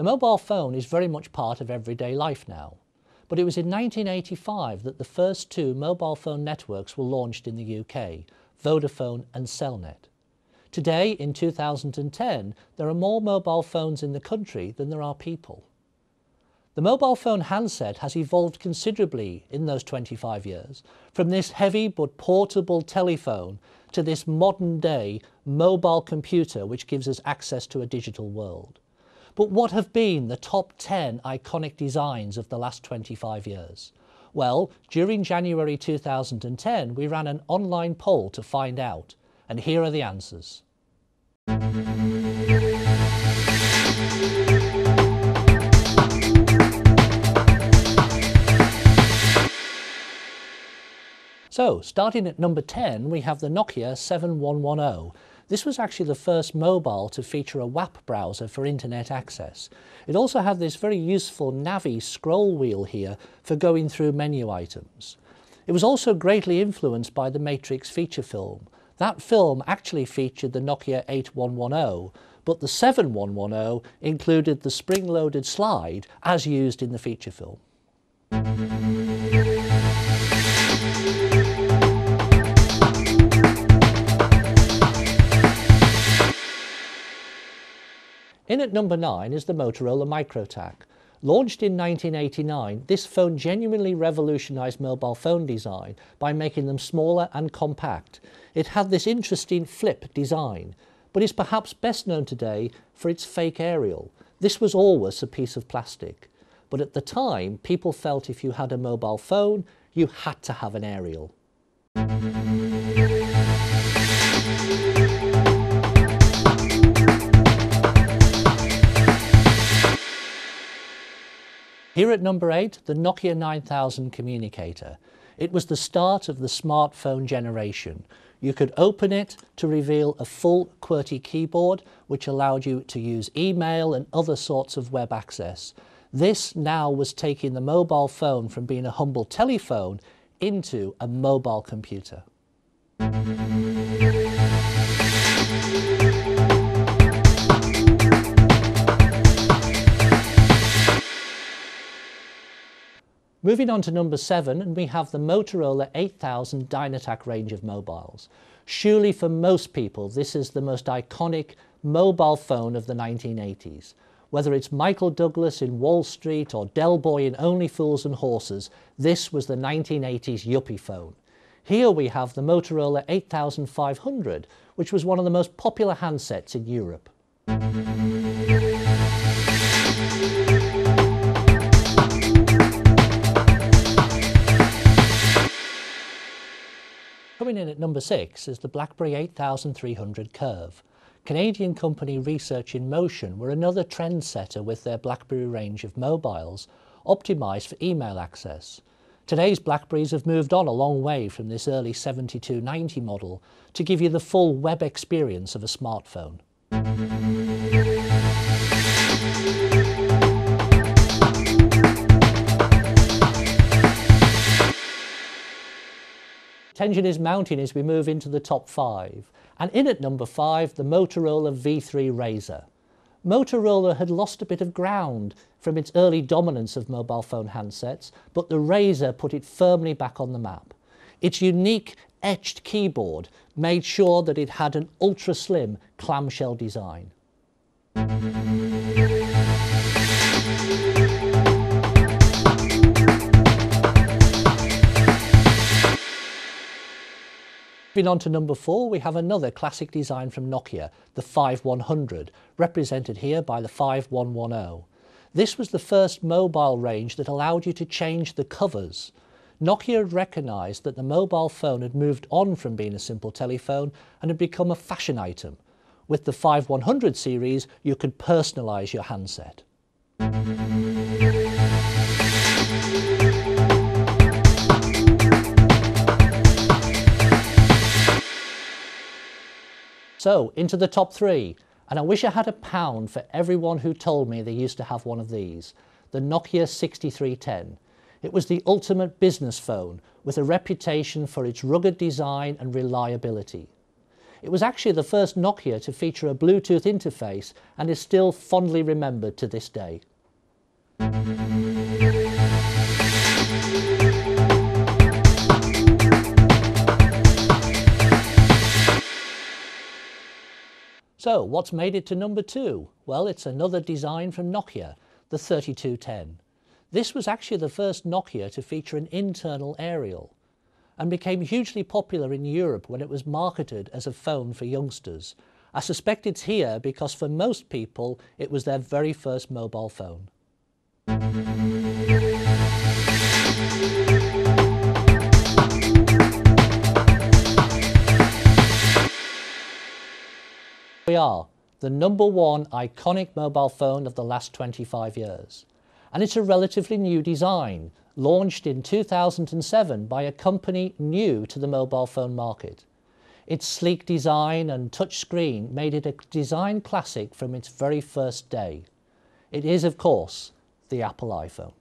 mobile phone is very much part of everyday life now, but it was in 1985 that the first two mobile phone networks were launched in the UK, Vodafone and Cellnet. Today, in 2010, there are more mobile phones in the country than there are people. The mobile phone handset has evolved considerably in those 25 years, from this heavy but portable telephone to this modern-day mobile computer which gives us access to a digital world. But what have been the top 10 iconic designs of the last 25 years? Well, during January 2010, we ran an online poll to find out, and here are the answers. So, starting at number 10, we have the Nokia 7110. This was actually the first mobile to feature a WAP browser for internet access. It also had this very useful Navi scroll wheel here for going through menu items. It was also greatly influenced by the Matrix feature film. That film actually featured the Nokia 8110, but the 7110 included the spring-loaded slide as used in the feature film. In at number 9 is the Motorola MicroTac. Launched in 1989, this phone genuinely revolutionised mobile phone design by making them smaller and compact. It had this interesting flip design, but is perhaps best known today for its fake aerial. This was always a piece of plastic, but at the time people felt if you had a mobile phone, you had to have an aerial. Here at number 8, the Nokia 9000 communicator. It was the start of the smartphone generation. You could open it to reveal a full QWERTY keyboard, which allowed you to use email and other sorts of web access. This now was taking the mobile phone from being a humble telephone into a mobile computer. Moving on to number 7, and we have the Motorola 8000 Dynatac range of mobiles. Surely for most people this is the most iconic mobile phone of the 1980s. Whether it's Michael Douglas in Wall Street or Del Boy in Only Fools and Horses, this was the 1980s yuppie phone. Here we have the Motorola 8500, which was one of the most popular handsets in Europe. Coming in at number 6 is the BlackBerry 8300 Curve. Canadian company Research in Motion were another trendsetter with their BlackBerry range of mobiles, optimised for email access. Today's BlackBerries have moved on a long way from this early 7290 model to give you the full web experience of a smartphone. Tension is mounting as we move into the top 5. And in at number 5, the Motorola V3 Razr. Motorola had lost a bit of ground from its early dominance of mobile phone handsets, but the Razr put it firmly back on the map. Its unique etched keyboard made sure that it had an ultra-slim clamshell design. Moving on to number 4, we have another classic design from Nokia, the 5100, represented here by the 5110. This was the first mobile range that allowed you to change the covers. Nokia had recognised that the mobile phone had moved on from being a simple telephone and had become a fashion item. With the 5100 series, you could personalise your handset. So, into the top 3, and I wish I had £1 for everyone who told me they used to have one of these, the Nokia 6310. It was the ultimate business phone, with a reputation for its rugged design and reliability. It was actually the first Nokia to feature a Bluetooth interface and is still fondly remembered to this day. So, what's made it to number 2? Well, it's another design from Nokia, the 3210. This was actually the first Nokia to feature an internal aerial, and became hugely popular in Europe when it was marketed as a phone for youngsters. I suspect it's here because for most people it was their very first mobile phone. We are the #1 iconic mobile phone of the last 25 years. And it's a relatively new design, launched in 2007 by a company new to the mobile phone market. Its sleek design and touchscreen made it a design classic from its very first day. It is, of course, the Apple iPhone.